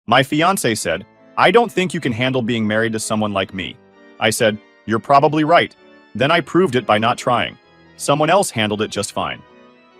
My fiance said, "I don't think you can handle being married to someone like me." I said, "You're probably right." Then I proved it by not trying. Someone else handled it just fine.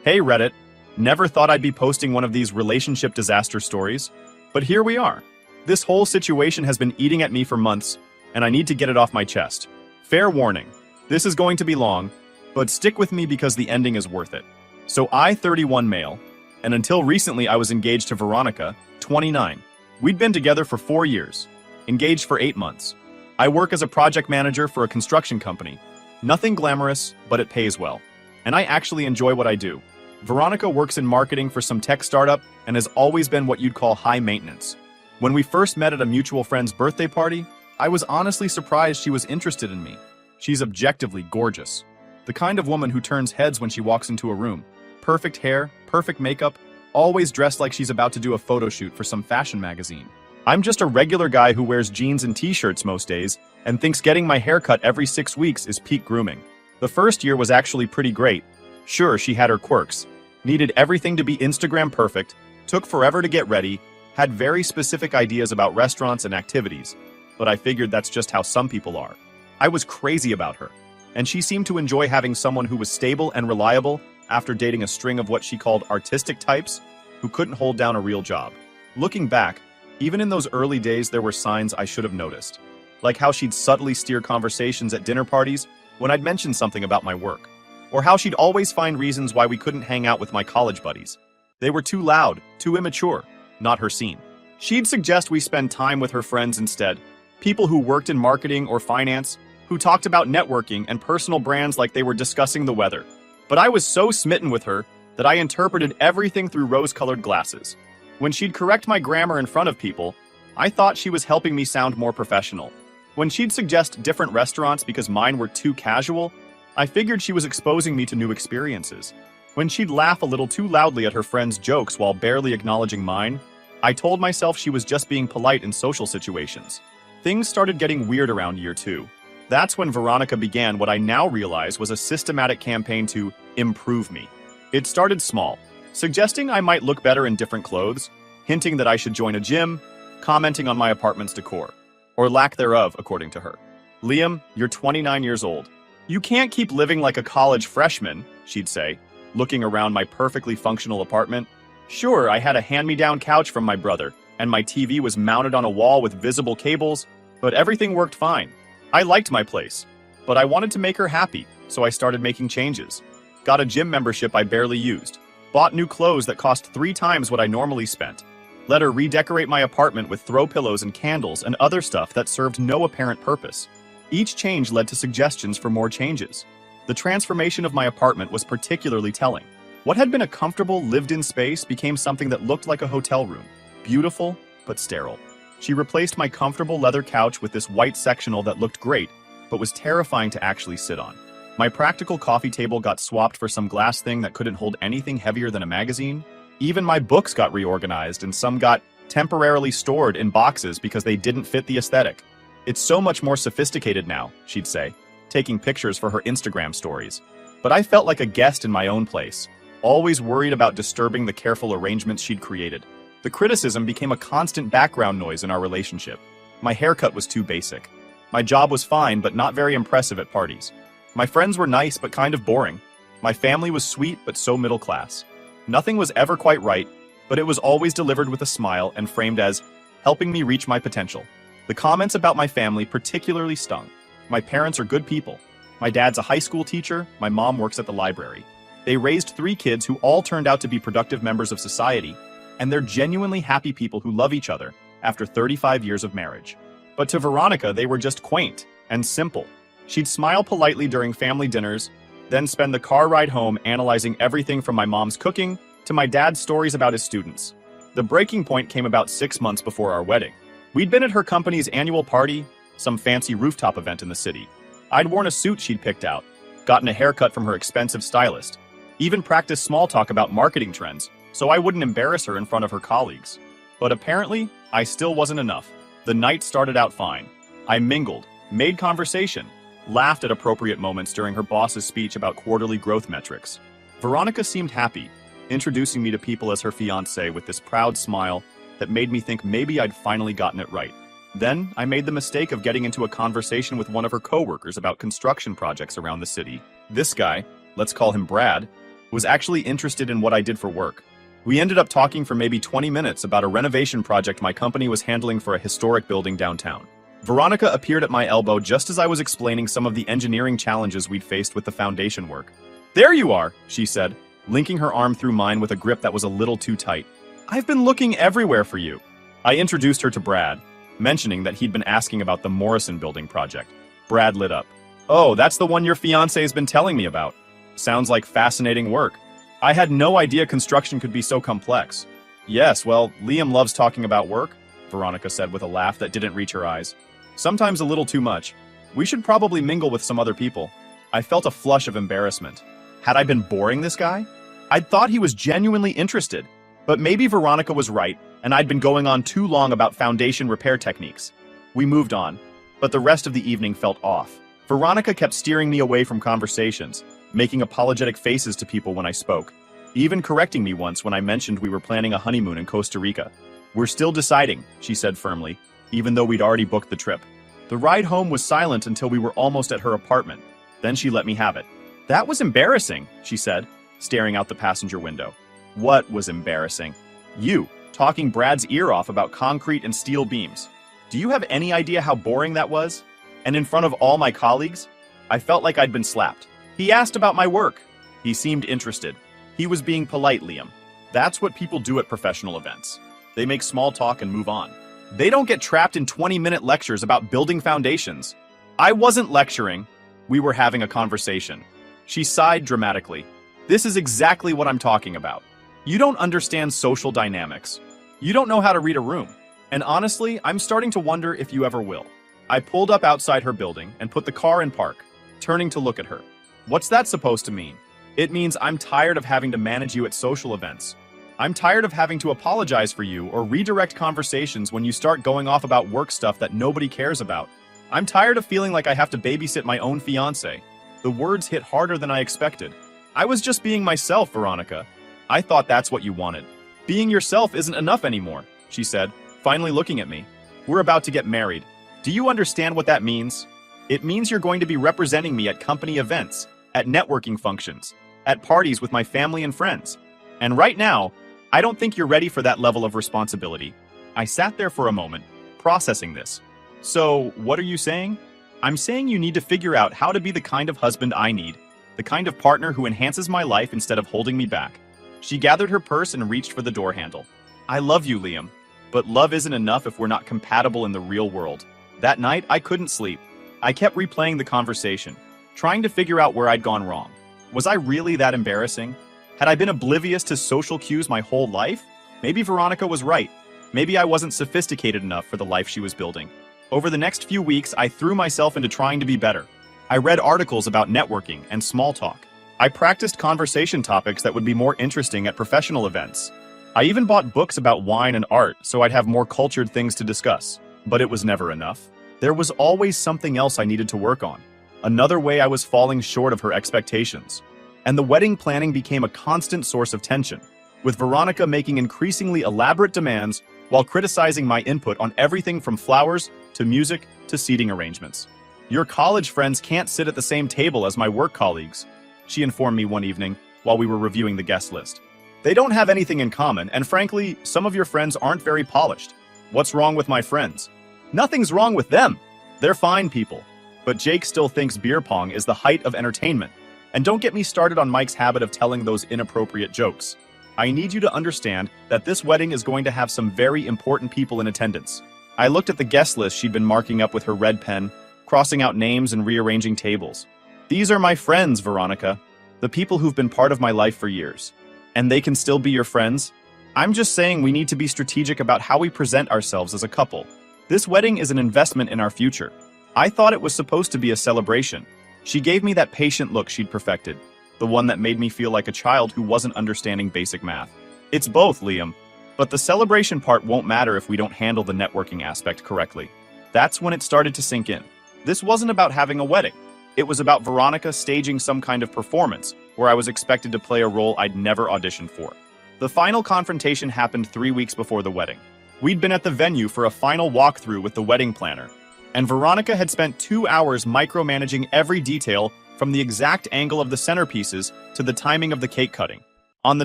Hey Reddit, never thought I'd be posting one of these relationship disaster stories, but here we are. This whole situation has been eating at me for months, and I need to get it off my chest. Fair warning, this is going to be long, but stick with me because the ending is worth it. So I, 31 male, and until recently I was engaged to Veronica, 29. We'd been together for 4 years, engaged for 8 months. I work as a project manager for a construction company. Nothing glamorous, but it pays well. And I actually enjoy what I do. Veronica works in marketing for some tech startup and has always been what you'd call high maintenance. When we first met at a mutual friend's birthday party, I was honestly surprised she was interested in me. She's objectively gorgeous. The kind of woman who turns heads when she walks into a room. Perfect hair, perfect makeup, always dressed like she's about to do a photo shoot for some fashion magazine. I'm just a regular guy who wears jeans and t-shirts most days and thinks getting my hair cut every 6 weeks is peak grooming. The first year was actually pretty great. Sure, she had her quirks. Needed everything to be Instagram perfect, took forever to get ready, had very specific ideas about restaurants and activities, but I figured that's just how some people are. I was crazy about her, and she seemed to enjoy having someone who was stable and reliable after dating a string of what she called artistic types who couldn't hold down a real job. Looking back, even in those early days there were signs I should have noticed, like how she'd subtly steer conversations at dinner parties when I'd mention something about my work, or how she'd always find reasons why we couldn't hang out with my college buddies. They were too loud, too immature, not her scene. She'd suggest we spend time with her friends instead, people who worked in marketing or finance, who talked about networking and personal brands like they were discussing the weather. But I was so smitten with her that I interpreted everything through rose-colored glasses. When she'd correct my grammar in front of people, I thought she was helping me sound more professional. When she'd suggest different restaurants because mine were too casual, I figured she was exposing me to new experiences. When she'd laugh a little too loudly at her friends' jokes while barely acknowledging mine, I told myself she was just being polite in social situations. Things started getting weird around year 2. That's when Veronica began what I now realize was a systematic campaign to improve me. It started small, suggesting I might look better in different clothes, hinting that I should join a gym, commenting on my apartment's decor, or lack thereof, according to her. "Liam, you're 29 years old. You can't keep living like a college freshman," she'd say, looking around my perfectly functional apartment. Sure, I had a hand-me-down couch from my brother, and my TV was mounted on a wall with visible cables, but everything worked fine. I liked my place, but I wanted to make her happy, so I started making changes. Got a gym membership I barely used, bought new clothes that cost 3 times what I normally spent, let her redecorate my apartment with throw pillows and candles and other stuff that served no apparent purpose. Each change led to suggestions for more changes. The transformation of my apartment was particularly telling. What had been a comfortable, lived-in space became something that looked like a hotel room. Beautiful, but sterile. She replaced my comfortable leather couch with this white sectional that looked great, but was terrifying to actually sit on. My practical coffee table got swapped for some glass thing that couldn't hold anything heavier than a magazine. Even my books got reorganized and some got temporarily stored in boxes because they didn't fit the aesthetic. "It's so much more sophisticated now," she'd say, taking pictures for her Instagram stories. But I felt like a guest in my own place, always worried about disturbing the careful arrangements she'd created. The criticism became a constant background noise in our relationship. My haircut was too basic. My job was fine, but not very impressive at parties. My friends were nice, but kind of boring. My family was sweet, but so middle class. Nothing was ever quite right, but it was always delivered with a smile and framed as helping me reach my potential. The comments about my family particularly stung. My parents are good people. My dad's a high school teacher, my mom works at the library. They raised 3 kids who all turned out to be productive members of society, and they're genuinely happy people who love each other after 35 years of marriage. But to Veronica, they were just quaint and simple. She'd smile politely during family dinners, then spend the car ride home analyzing everything from my mom's cooking to my dad's stories about his students. The breaking point came about 6 months before our wedding. We'd been at her company's annual party, some fancy rooftop event in the city. I'd worn a suit she'd picked out, gotten a haircut from her expensive stylist, even practiced small talk about marketing trends, so I wouldn't embarrass her in front of her colleagues. But apparently, I still wasn't enough. The night started out fine. I mingled, made conversation, laughed at appropriate moments during her boss's speech about quarterly growth metrics. Veronica seemed happy, introducing me to people as her fiancé with this proud smile that made me think maybe I'd finally gotten it right. Then, I made the mistake of getting into a conversation with one of her coworkers about construction projects around the city. This guy, let's call him Brad, was actually interested in what I did for work. We ended up talking for maybe 20 minutes about a renovation project my company was handling for a historic building downtown. Veronica appeared at my elbow just as I was explaining some of the engineering challenges we'd faced with the foundation work. "There you are," she said, linking her arm through mine with a grip that was a little too tight. "I've been looking everywhere for you." I introduced her to Brad, mentioning that he'd been asking about the Morrison Building project. Brad lit up. "Oh, that's the one your fiancé's been telling me about. Sounds like fascinating work. I had no idea construction could be so complex." "Yes, well, Liam loves talking about work," Veronica said with a laugh that didn't reach her eyes. "Sometimes a little too much. We should probably mingle with some other people." I felt a flush of embarrassment. Had I been boring this guy? I'd thought he was genuinely interested. But maybe Veronica was right, and I'd been going on too long about foundation repair techniques. We moved on, but the rest of the evening felt off. Veronica kept steering me away from conversations, making apologetic faces to people when I spoke, even correcting me once when I mentioned we were planning a honeymoon in Costa Rica. "We're still deciding," she said firmly, even though we'd already booked the trip. The ride home was silent until we were almost at her apartment. Then she let me have it. "That was embarrassing," she said, staring out the passenger window. "What was embarrassing?" "You, talking Brad's ear off about concrete and steel beams. Do you have any idea how boring that was? And in front of all my colleagues? I felt like I'd been slapped." "He asked about my work." "He seemed interested. He was being polite, Liam. That's what people do at professional events. They make small talk and move on. They don't get trapped in 20-minute lectures about building foundations." "I wasn't lecturing. We were having a conversation." She sighed dramatically. "This is exactly what I'm talking about. You don't understand social dynamics. You don't know how to read a room. And honestly, I'm starting to wonder if you ever will." I pulled up outside her building and put the car in park, turning to look at her. "What's that supposed to mean?" "It means I'm tired of having to manage you at social events. I'm tired of having to apologize for you or redirect conversations when you start going off about work stuff that nobody cares about. I'm tired of feeling like I have to babysit my own fiancé." The words hit harder than I expected. "I was just being myself, Veronica. I thought that's what you wanted." "Being yourself isn't enough anymore," she said, finally looking at me. "We're about to get married. Do you understand what that means? It means you're going to be representing me at company events, at networking functions, at parties with my family and friends. And right now, I don't think you're ready for that level of responsibility." I sat there for a moment, processing this. "So, what are you saying?" "I'm saying you need to figure out how to be the kind of husband I need, the kind of partner who enhances my life instead of holding me back." She gathered her purse and reached for the door handle. "I love you, Liam, but love isn't enough if we're not compatible in the real world." That night, I couldn't sleep. I kept replaying the conversation, trying to figure out where I'd gone wrong. Was I really that embarrassing? Had I been oblivious to social cues my whole life? Maybe Veronica was right. Maybe I wasn't sophisticated enough for the life she was building. Over the next few weeks, I threw myself into trying to be better. I read articles about networking and small talk. I practiced conversation topics that would be more interesting at professional events. I even bought books about wine and art so I'd have more cultured things to discuss. But it was never enough. There was always something else I needed to work on. Another way I was falling short of her expectations. And the wedding planning became a constant source of tension, with Veronica making increasingly elaborate demands while criticizing my input on everything from flowers to music to seating arrangements. "Your college friends can't sit at the same table as my work colleagues," she informed me one evening while we were reviewing the guest list. "They don't have anything in common, and frankly, some of your friends aren't very polished." "What's wrong with my friends?" "Nothing's wrong with them. They're fine people. But Jake still thinks beer pong is the height of entertainment. And don't get me started on Mike's habit of telling those inappropriate jokes. I need you to understand that this wedding is going to have some very important people in attendance." I looked at the guest list she'd been marking up with her red pen, crossing out names and rearranging tables. "These are my friends, Veronica. The people who've been part of my life for years. And they can still be your friends? I'm just saying we need to be strategic about how we present ourselves as a couple. This wedding is an investment in our future. I thought it was supposed to be a celebration." She gave me that patient look she'd perfected, the one that made me feel like a child who wasn't understanding basic math. "It's both, Liam. But the celebration part won't matter if we don't handle the networking aspect correctly." That's when it started to sink in. This wasn't about having a wedding. It was about Veronica staging some kind of performance where I was expected to play a role I'd never auditioned for. The final confrontation happened 3 weeks before the wedding. We'd been at the venue for a final walkthrough with the wedding planner, and Veronica had spent 2 hours micromanaging every detail from the exact angle of the centerpieces to the timing of the cake cutting. On the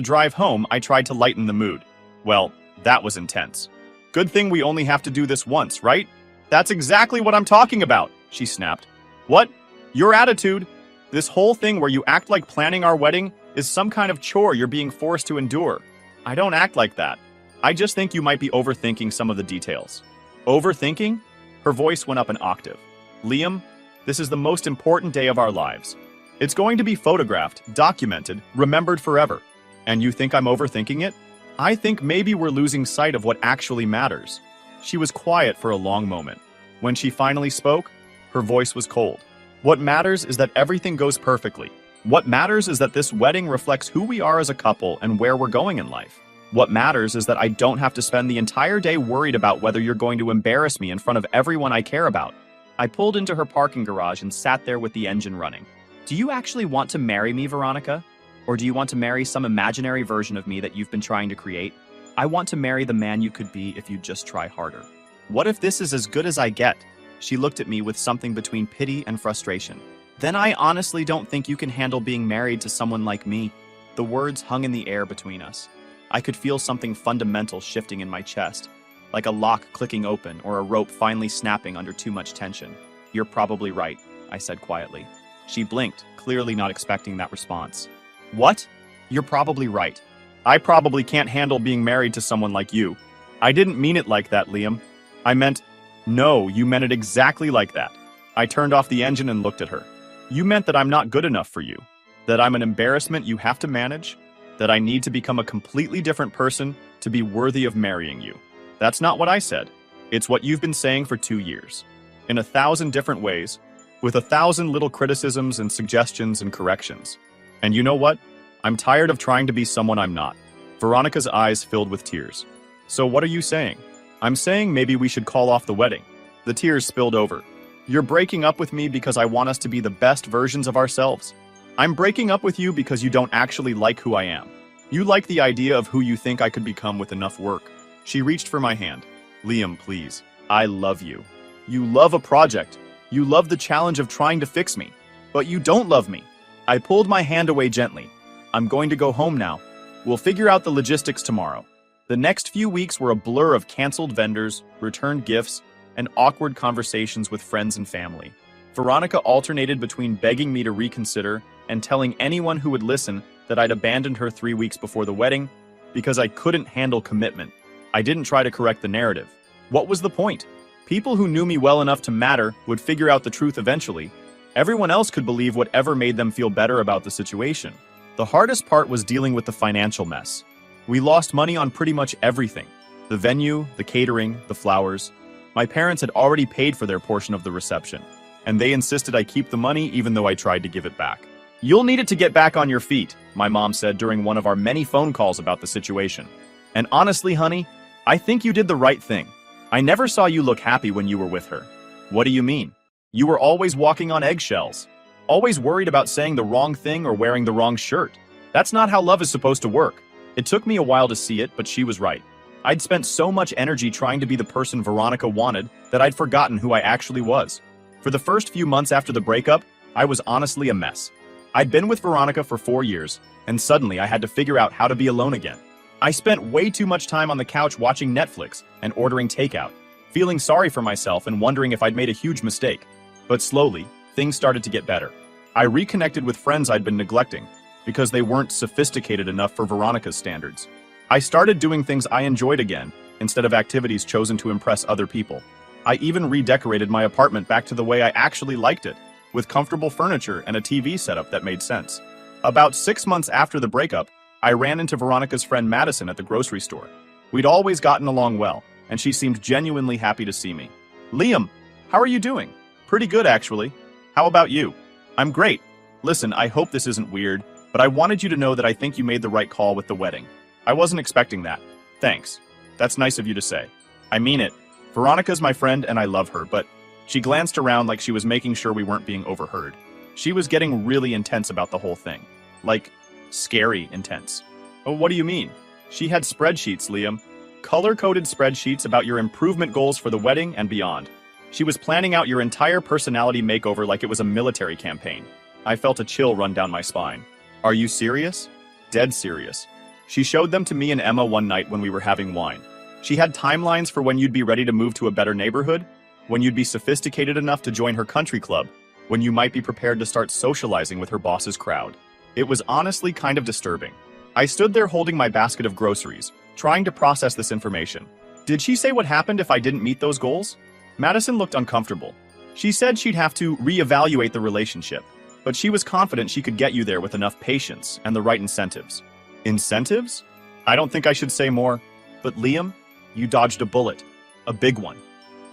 drive home, I tried to lighten the mood. Well, that was intense. Good thing we only have to do this once, right? That's exactly what I'm talking about, she snapped. What? Your attitude? This whole thing where you act like planning our wedding is some kind of chore you're being forced to endure. I don't act like that. I just think you might be overthinking some of the details. Overthinking? Her voice went up an octave. Liam, this is the most important day of our lives. It's going to be photographed, documented, remembered forever. And you think I'm overthinking it? I think maybe we're losing sight of what actually matters. She was quiet for a long moment. When she finally spoke, her voice was cold. What matters is that everything goes perfectly. What matters is that this wedding reflects who we are as a couple and where we're going in life. What matters is that I don't have to spend the entire day worried about whether you're going to embarrass me in front of everyone I care about. I pulled into her parking garage and sat there with the engine running. Do you actually want to marry me, Veronica? Or do you want to marry some imaginary version of me that you've been trying to create? I want to marry the man you could be if you just try harder. What if this is as good as I get? She looked at me with something between pity and frustration. Then I honestly don't think you can handle being married to someone like me. The words hung in the air between us. I could feel something fundamental shifting in my chest, like a lock clicking open or a rope finally snapping under too much tension. You're probably right, I said quietly. She blinked, clearly not expecting that response. What? You're probably right. I probably can't handle being married to someone like you. I didn't mean it like that, Liam. I meant, no, you meant it exactly like that. I turned off the engine and looked at her. You meant that I'm not good enough for you, that I'm an embarrassment you have to manage, that I need to become a completely different person to be worthy of marrying you. That's not what I said. It's what you've been saying for 2 years. In 1,000 different ways, with 1,000 little criticisms and suggestions and corrections. And you know what? I'm tired of trying to be someone I'm not. Veronica's eyes filled with tears. So what are you saying? I'm saying maybe we should call off the wedding. The tears spilled over. You're breaking up with me because I want us to be the best versions of ourselves. I'm breaking up with you because you don't actually like who I am. You like the idea of who you think I could become with enough work. She reached for my hand. Liam, please. I love you. You love a project. You love the challenge of trying to fix me. But you don't love me. I pulled my hand away gently. I'm going to go home now. We'll figure out the logistics tomorrow. The next few weeks were a blur of canceled vendors, returned gifts, and awkward conversations with friends and family. Veronica alternated between begging me to reconsider and telling anyone who would listen that I'd abandoned her 3 weeks before the wedding because I couldn't handle commitment. I didn't try to correct the narrative. What was the point? People who knew me well enough to matter would figure out the truth eventually. Everyone else could believe whatever made them feel better about the situation. The hardest part was dealing with the financial mess. We lost money on pretty much everything. The venue, the catering, the flowers. My parents had already paid for their portion of the reception, and they insisted I keep the money even though I tried to give it back. You'll need it to get back on your feet, my mom said during one of our many phone calls about the situation. And honestly, honey, I think you did the right thing. I never saw you look happy when you were with her. What do you mean? You were always walking on eggshells. Always worried about saying the wrong thing or wearing the wrong shirt. That's not how love is supposed to work. It took me a while to see it, but she was right. I'd spent so much energy trying to be the person Veronica wanted that I'd forgotten who I actually was. For the first few months after the breakup, I was honestly a mess. I'd been with Veronica for 4 years, and suddenly I had to figure out how to be alone again. I spent way too much time on the couch watching Netflix and ordering takeout, feeling sorry for myself and wondering if I'd made a huge mistake. But slowly, things started to get better. I reconnected with friends I'd been neglecting because they weren't sophisticated enough for Veronica's standards. I started doing things I enjoyed again, instead of activities chosen to impress other people. I even redecorated my apartment back to the way I actually liked it, with comfortable furniture and a TV setup that made sense. About 6 months after the breakup, I ran into Veronica's friend Madison at the grocery store. We'd always gotten along well, and she seemed genuinely happy to see me. Liam, how are you doing? Pretty good, actually. How about you? I'm great. Listen, I hope this isn't weird, but I wanted you to know that I think you made the right call with the wedding. I wasn't expecting that. Thanks. That's nice of you to say. I mean it. Veronica's my friend and I love her, but she glanced around like she was making sure we weren't being overheard. She was getting really intense about the whole thing. Like, scary intense. Oh, what do you mean? She had spreadsheets, Liam. color-coded spreadsheets about your improvement goals for the wedding and beyond. She was planning out your entire personality makeover like it was a military campaign. I felt a chill run down my spine. Are you serious? Dead serious. She showed them to me and Emma one night when we were having wine. She had timelines for when you'd be ready to move to a better neighborhood, when you'd be sophisticated enough to join her country club, when you might be prepared to start socializing with her boss's crowd. It was honestly kind of disturbing. I stood there holding my basket of groceries, trying to process this information. Did she say what happened if I didn't meet those goals? Madison looked uncomfortable. She said she'd have to reevaluate the relationship, but she was confident she could get you there with enough patience and the right incentives. Incentives? I don't think I should say more, but Liam, you dodged a bullet. A big one.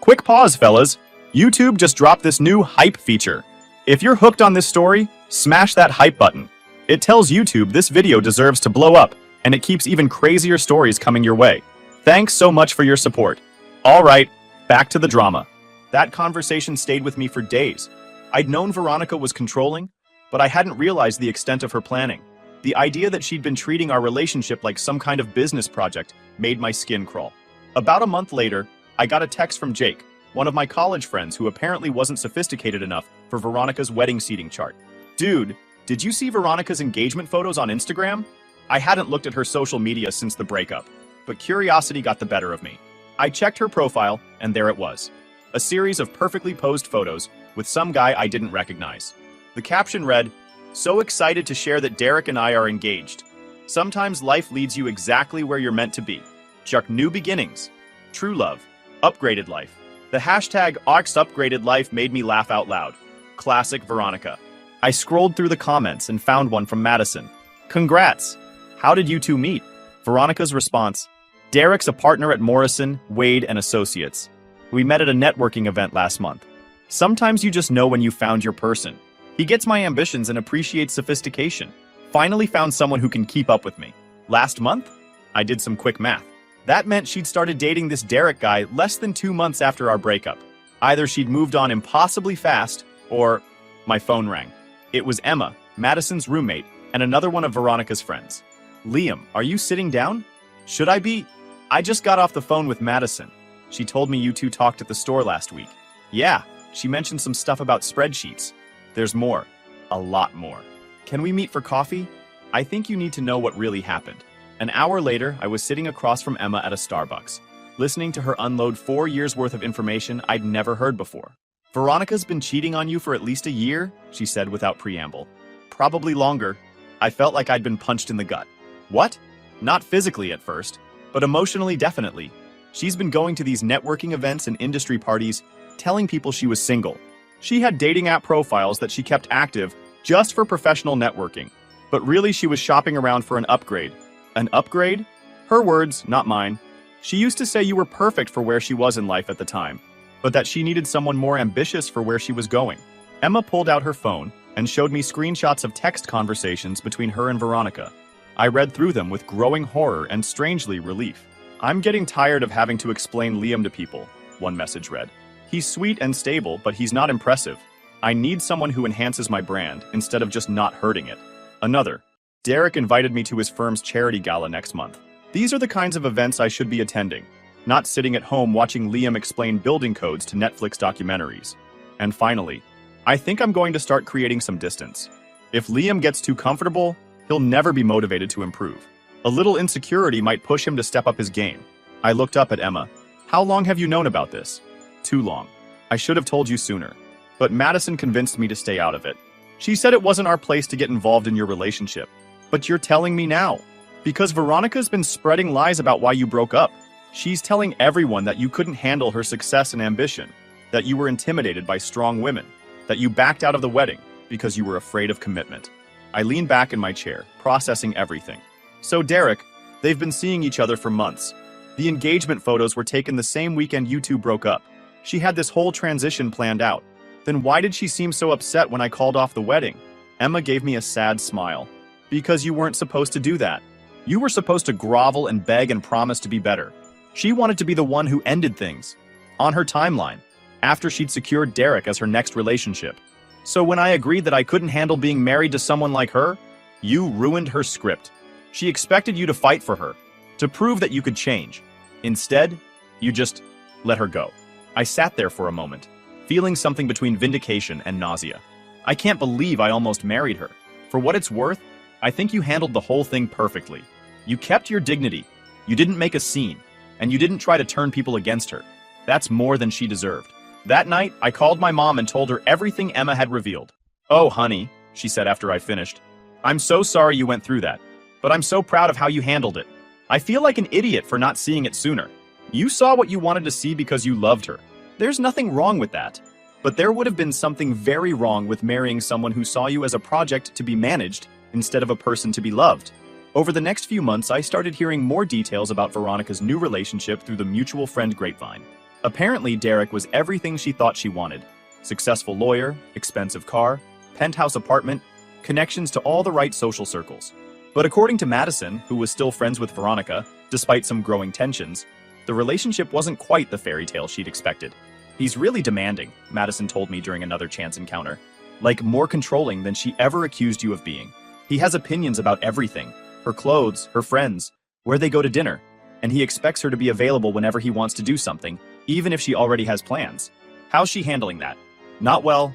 Quick pause, fellas. YouTube just dropped this new hype feature. If you're hooked on this story, smash that hype button. It tells YouTube this video deserves to blow up, and it keeps even crazier stories coming your way. Thanks so much for your support. All right, back to the drama. That conversation stayed with me for days. I'd known Veronica was controlling, but I hadn't realized the extent of her planning. The idea that she'd been treating our relationship like some kind of business project made my skin crawl. About a month later, I got a text from Jake, one of my college friends who apparently wasn't sophisticated enough for Veronica's wedding seating chart. Dude, did you see Veronica's engagement photos on Instagram? I hadn't looked at her social media since the breakup, but curiosity got the better of me. I checked her profile, and there it was. A series of perfectly posed photos with some guy I didn't recognize. The caption read, "So excited to share that Derek and I are engaged. Sometimes life leads you exactly where you're meant to be. Chuck new beginnings. True love. Upgraded life." The hashtag #UpgradedLife made me laugh out loud. Classic Veronica. I scrolled through the comments and found one from Madison. "Congrats! How did you two meet?" Veronica's response, "Derek's a partner at Morrison, Wade & Associates. We met at a networking event last month. Sometimes you just know when you found your person. He gets my ambitions and appreciates sophistication. Finally found someone who can keep up with me. Last month?" I did some quick math. That meant she'd started dating this Derek guy less than 2 months after our breakup. Either she'd moved on impossibly fast, or my phone rang. It was Emma, Madison's roommate, and another one of Veronica's friends. "Liam, are you sitting down?" "Should I be?" "I just got off the phone with Madison. She told me you two talked at the store last week." "Yeah, she mentioned some stuff about spreadsheets. There's more. A lot more. Can we meet for coffee? I think you need to know what really happened." An hour later, I was sitting across from Emma at a Starbucks, listening to her unload 4 years worth of information I'd never heard before. "Veronica's been cheating on you for at least a year," she said without preamble. "Probably longer." I felt like I'd been punched in the gut. What? Not physically at first, but emotionally definitely. She's been going to these networking events and industry parties, telling people she was single. She had dating app profiles that she kept active just for professional networking, but really she was shopping around for an upgrade. An upgrade? Her words, not mine. She used to say you were perfect for where she was in life at the time, but that she needed someone more ambitious for where she was going. Emma pulled out her phone and showed me screenshots of text conversations between her and Veronica. I read through them with growing horror and strangely relief. "I'm getting tired of having to explain Liam to people," one message read. "He's sweet and stable, but he's not impressive. I need someone who enhances my brand instead of just not hurting it." Another, "Derek invited me to his firm's charity gala next month. These are the kinds of events I should be attending, not sitting at home watching Liam explain building codes to Netflix documentaries." And finally, "I think I'm going to start creating some distance. If Liam gets too comfortable, he'll never be motivated to improve. A little insecurity might push him to step up his game." I looked up at Emma. "How long have you known about this?" "Too long. I should have told you sooner. But Madison convinced me to stay out of it. She said it wasn't our place to get involved in your relationship. But you're telling me now. Because Veronica's been spreading lies about why you broke up. She's telling everyone that you couldn't handle her success and ambition, that you were intimidated by strong women, that you backed out of the wedding because you were afraid of commitment." I leaned back in my chair, processing everything. "So Derek, they've been seeing each other for months. The engagement photos were taken the same weekend you two broke up. She had this whole transition planned out. Then why did she seem so upset when I called off the wedding?" Emma gave me a sad smile. "Because you weren't supposed to do that. You were supposed to grovel and beg and promise to be better. She wanted to be the one who ended things. On her timeline, after she'd secured Derek as her next relationship. So when I agreed that I couldn't handle being married to someone like her, you ruined her script. She expected you to fight for her, to prove that you could change. Instead, you just let her go. I sat there for a moment, feeling something between vindication and nausea. I can't believe I almost married her. For what it's worth, I think you handled the whole thing perfectly. You kept your dignity, you didn't make a scene, and you didn't try to turn people against her. That's more than she deserved. That night, I called my mom and told her everything Emma had revealed. "Oh, honey," she said after I finished. "I'm so sorry you went through that, but I'm so proud of how you handled it. I feel like an idiot for not seeing it sooner. You saw what you wanted to see because you loved her. There's nothing wrong with that. But there would have been something very wrong with marrying someone who saw you as a project to be managed instead of a person to be loved." Over the next few months, I started hearing more details about Veronica's new relationship through the mutual friend grapevine. Apparently, Derek was everything she thought she wanted. Successful lawyer, expensive car, penthouse apartment, connections to all the right social circles. But according to Madison, who was still friends with Veronica, despite some growing tensions, the relationship wasn't quite the fairy tale she'd expected. "He's really demanding," Madison told me during another chance encounter. "Like more controlling than she ever accused you of being. He has opinions about everything. Her clothes, her friends, where they go to dinner. And he expects her to be available whenever he wants to do something, even if she already has plans. How's she handling that? Not well,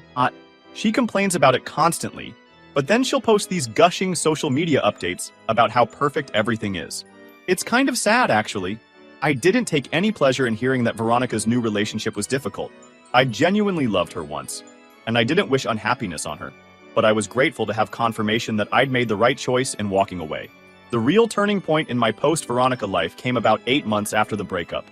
She complains about it constantly, but then she'll post these gushing social media updates about how perfect everything is. It's kind of sad, actually. I didn't take any pleasure in hearing that Veronica's new relationship was difficult. I genuinely loved her once, and I didn't wish unhappiness on her, but I was grateful to have confirmation that I'd made the right choice in walking away. The real turning point in my post-Veronica life came about 8 months after the breakup.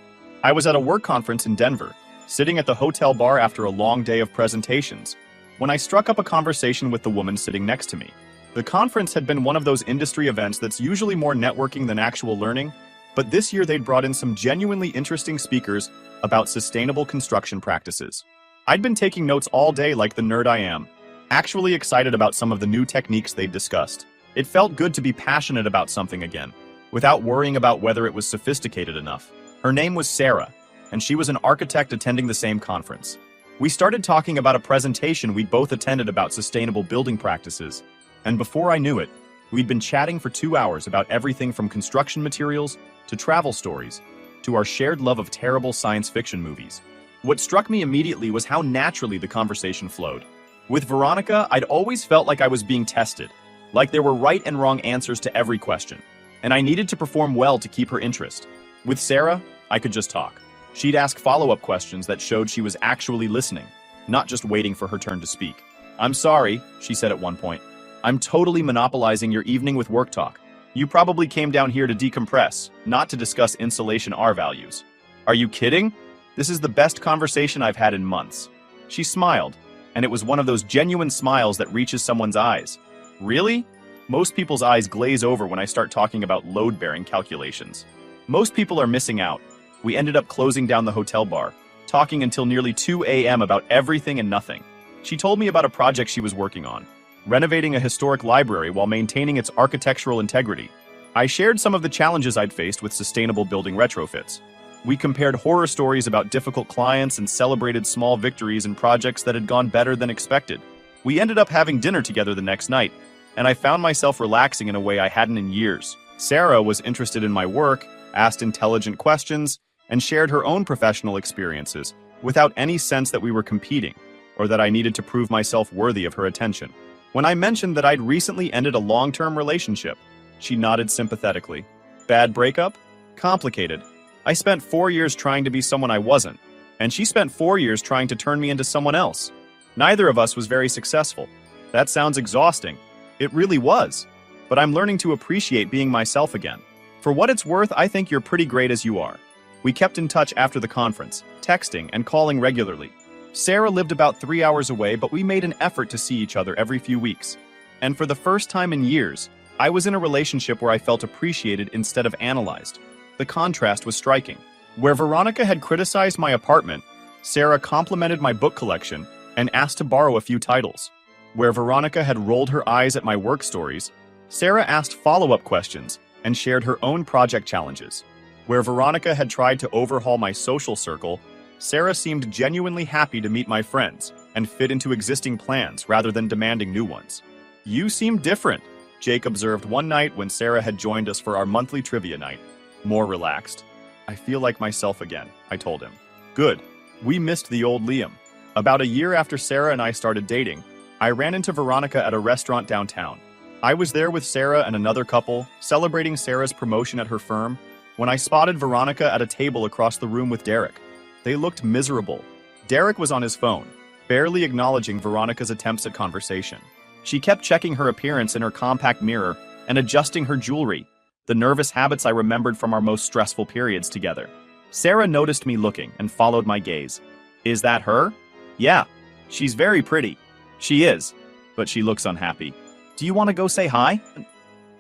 I was at a work conference in Denver, sitting at the hotel bar after a long day of presentations, when I struck up a conversation with the woman sitting next to me. The conference had been one of those industry events that's usually more networking than actual learning, but this year they'd brought in some genuinely interesting speakers about sustainable construction practices. I'd been taking notes all day like the nerd I am, actually excited about some of the new techniques they'd discussed. It felt good to be passionate about something again, without worrying about whether it was sophisticated enough. Her name was Sarah, and she was an architect attending the same conference. We started talking about a presentation we'd both attended about sustainable building practices, and before I knew it, we'd been chatting for 2 hours about everything from construction materials to travel stories to our shared love of terrible science fiction movies. What struck me immediately was how naturally the conversation flowed. With Veronica, I'd always felt like I was being tested, like there were right and wrong answers to every question, and I needed to perform well to keep her interest. With Sarah, I could just talk. She'd ask follow-up questions that showed she was actually listening, not just waiting for her turn to speak. "I'm sorry," she said at one point. "I'm totally monopolizing your evening with work talk. You probably came down here to decompress, not to discuss insulation R values." "Are you kidding? This is the best conversation I've had in months." She smiled, and it was one of those genuine smiles that reaches someone's eyes. "Really?" Most people's eyes glaze over when I start talking about load-bearing calculations. Most people are missing out. We ended up closing down the hotel bar, talking until nearly 2 a.m. about everything and nothing. She told me about a project she was working on, renovating a historic library while maintaining its architectural integrity. I shared some of the challenges I'd faced with sustainable building retrofits. We compared horror stories about difficult clients and celebrated small victories in projects that had gone better than expected. We ended up having dinner together the next night, and I found myself relaxing in a way I hadn't in years. Sarah was interested in my work, asked intelligent questions, and shared her own professional experiences without any sense that we were competing or that I needed to prove myself worthy of her attention. When I mentioned that I'd recently ended a long-term relationship, she nodded sympathetically. Bad breakup? Complicated. I spent 4 years trying to be someone I wasn't, and she spent 4 years trying to turn me into someone else. Neither of us was very successful. That sounds exhausting. It really was. But I'm learning to appreciate being myself again. For what it's worth, I think you're pretty great as you are. We kept in touch after the conference, texting and calling regularly. Sarah lived about 3 hours away, but we made an effort to see each other every few weeks. And for the first time in years, I was in a relationship where I felt appreciated instead of analyzed. The contrast was striking. Where Veronica had criticized my apartment, Sarah complimented my book collection and asked to borrow a few titles. Where Veronica had rolled her eyes at my work stories, Sarah asked follow-up questions and shared her own project challenges. Where Veronica had tried to overhaul my social circle, Sarah seemed genuinely happy to meet my friends and fit into existing plans rather than demanding new ones. "You seem different," Jake observed one night when Sarah had joined us for our monthly trivia night. More relaxed. I feel like myself again, I told him. Good. We missed the old Liam. About a year after Sarah and I started dating, I ran into Veronica at a restaurant downtown. I was there with Sarah and another couple, celebrating Sarah's promotion at her firm, when I spotted Veronica at a table across the room with Derek. They looked miserable. Derek was on his phone, barely acknowledging Veronica's attempts at conversation. She kept checking her appearance in her compact mirror and adjusting her jewelry, the nervous habits I remembered from our most stressful periods together. Sarah noticed me looking and followed my gaze. Is that her? Yeah. She's very pretty. She is, but she looks unhappy. Do you want to go say hi?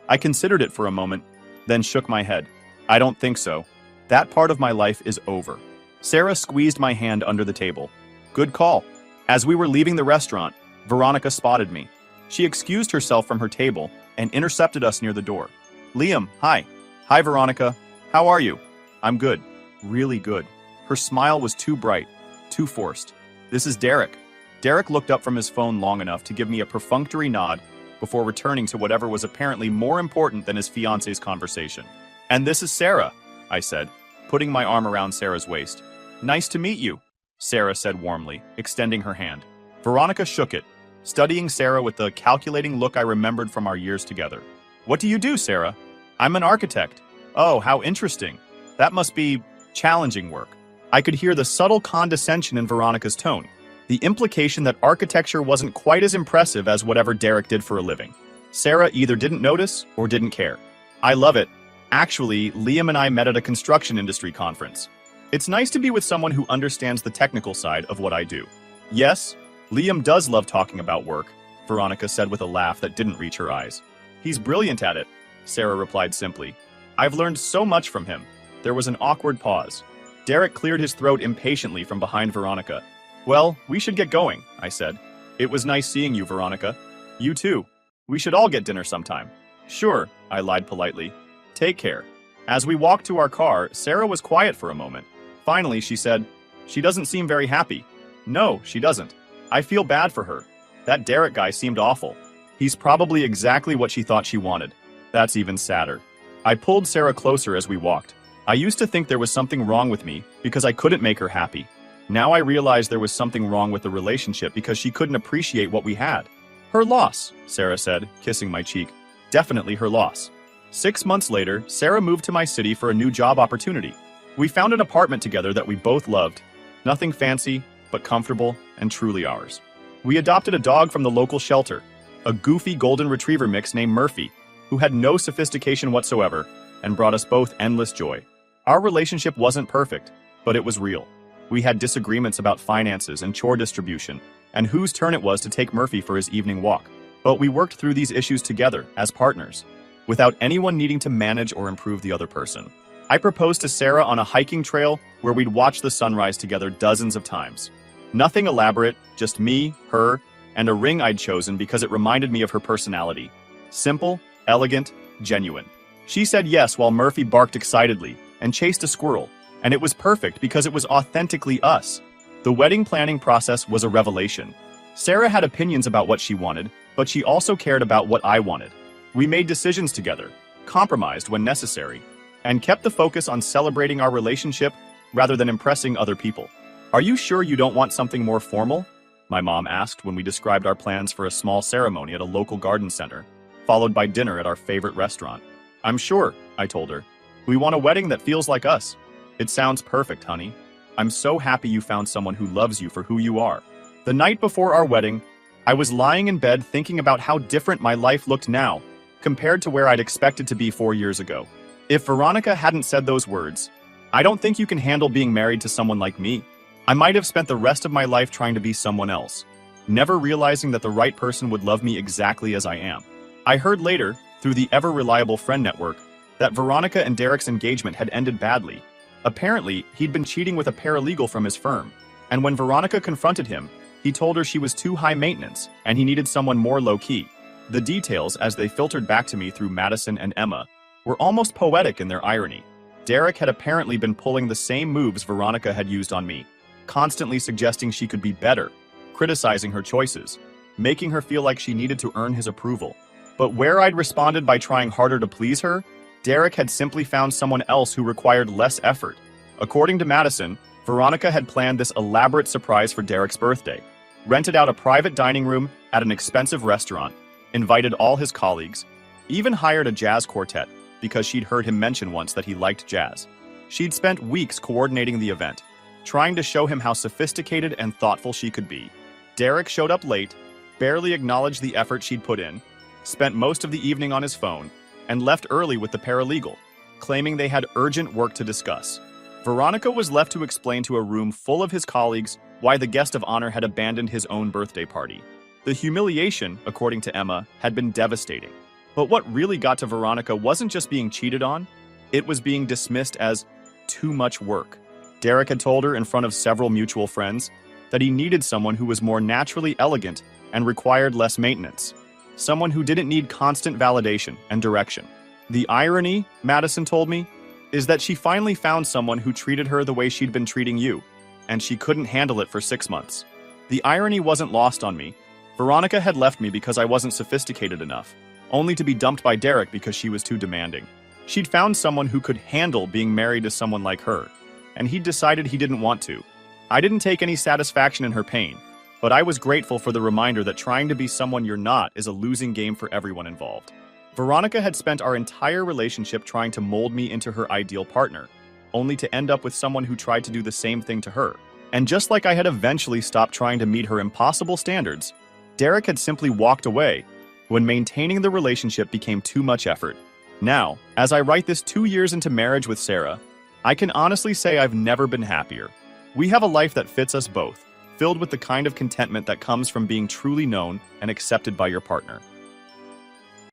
I considered it for a moment, then shook my head. I don't think so. That part of my life is over. Sarah squeezed my hand under the table. Good call. As we were leaving the restaurant, Veronica spotted me. She excused herself from her table and intercepted us near the door. Liam, hi. Hi, Veronica. How are you? I'm good. Really good. Her smile was too bright, too forced. This is Derek. Derek looked up from his phone long enough to give me a perfunctory nod before returning to whatever was apparently more important than his fiance's conversation. And this is Sarah, I said, putting my arm around Sarah's waist. Nice to meet you, Sarah said warmly, extending her hand. Veronica shook it, studying Sarah with the calculating look I remembered from our years together. What do you do, Sarah? I'm an architect. Oh, how interesting. That must be challenging work. I could hear the subtle condescension in Veronica's tone, the implication that architecture wasn't quite as impressive as whatever Derek did for a living. Sarah either didn't notice or didn't care. I love it. Actually, Liam and I met at a construction industry conference. It's nice to be with someone who understands the technical side of what I do. Yes, Liam does love talking about work, Veronica said with a laugh that didn't reach her eyes. He's brilliant at it, Sarah replied simply. I've learned so much from him. There was an awkward pause. Derek cleared his throat impatiently from behind Veronica. Well, we should get going, I said. It was nice seeing you, Veronica. You too. We should all get dinner sometime. Sure, I lied politely. Take care. As we walked to our car, Sarah was quiet for a moment. Finally, she said, She doesn't seem very happy. No, she doesn't. I feel bad for her. That Derek guy seemed awful. He's probably exactly what she thought she wanted. That's even sadder. I pulled Sarah closer as we walked. I used to think there was something wrong with me because I couldn't make her happy. Now I realize there was something wrong with the relationship because she couldn't appreciate what we had. Her loss, Sarah said, kissing my cheek. Definitely her loss. 6 months later, Sarah moved to my city for a new job opportunity. We found an apartment together that we both loved. Nothing fancy, but comfortable and truly ours. We adopted a dog from the local shelter, a goofy golden retriever mix named Murphy, who had no sophistication whatsoever and brought us both endless joy. Our relationship wasn't perfect, but it was real. We had disagreements about finances and chore distribution, and whose turn it was to take Murphy for his evening walk. But we worked through these issues together, as partners, without anyone needing to manage or improve the other person. I proposed to Sarah on a hiking trail where we'd watch the sunrise together dozens of times. Nothing elaborate, just me, her, and a ring I'd chosen because it reminded me of her personality. Simple, elegant, genuine. She said yes while Murphy barked excitedly and chased a squirrel, and it was perfect because it was authentically us. The wedding planning process was a revelation. Sarah had opinions about what she wanted, but she also cared about what I wanted. We made decisions together, compromised when necessary, and kept the focus on celebrating our relationship rather than impressing other people. Are you sure you don't want something more formal? My mom asked when we described our plans for a small ceremony at a local garden center, followed by dinner at our favorite restaurant. I'm sure, I told her. We want a wedding that feels like us. It sounds perfect, honey. I'm so happy you found someone who loves you for who you are. The night before our wedding, I was lying in bed thinking about how different my life looked now, compared to where I'd expected to be 4 years ago. If Veronica hadn't said those words, I don't think you can handle being married to someone like me, I might have spent the rest of my life trying to be someone else, never realizing that the right person would love me exactly as I am. I heard later, through the ever-reliable friend network, that Veronica and Derek's engagement had ended badly. Apparently, he'd been cheating with a paralegal from his firm, and when Veronica confronted him, he told her she was too high maintenance and he needed someone more low-key. The details, as they filtered back to me through Madison and Emma, were almost poetic in their irony. Derek had apparently been pulling the same moves Veronica had used on me, constantly suggesting she could be better, criticizing her choices, making her feel like she needed to earn his approval. But where I'd responded by trying harder to please her, Derek had simply found someone else who required less effort. According to Madison, Veronica had planned this elaborate surprise for Derek's birthday, rented out a private dining room at an expensive restaurant, invited all his colleagues, even hired a jazz quartet because she'd heard him mention once that he liked jazz. She'd spent weeks coordinating the event, trying to show him how sophisticated and thoughtful she could be. Derek showed up late, barely acknowledged the effort she'd put in, spent most of the evening on his phone, and left early with the paralegal, claiming they had urgent work to discuss. Veronica was left to explain to a room full of his colleagues why the guest of honor had abandoned his own birthday party. The humiliation, according to Emma, had been devastating. But what really got to Veronica wasn't just being cheated on, it was being dismissed as too much work. Derek had told her in front of several mutual friends that he needed someone who was more naturally elegant and required less maintenance. Someone who didn't need constant validation and direction. The irony, Madison told me, is that she finally found someone who treated her the way she'd been treating you, and she couldn't handle it for 6 months. The irony wasn't lost on me. Veronica had left me because I wasn't sophisticated enough, only to be dumped by Derek because she was too demanding. She'd found someone who could handle being married to someone like her, and he'd decided he didn't want to. I didn't take any satisfaction in her pain, but I was grateful for the reminder that trying to be someone you're not is a losing game for everyone involved. Veronica had spent our entire relationship trying to mold me into her ideal partner, only to end up with someone who tried to do the same thing to her. And just like I had eventually stopped trying to meet her impossible standards, Derek had simply walked away when maintaining the relationship became too much effort. Now, as I write this 2 years into marriage with Sarah, I can honestly say I've never been happier. We have a life that fits us both, filled with the kind of contentment that comes from being truly known and accepted by your partner.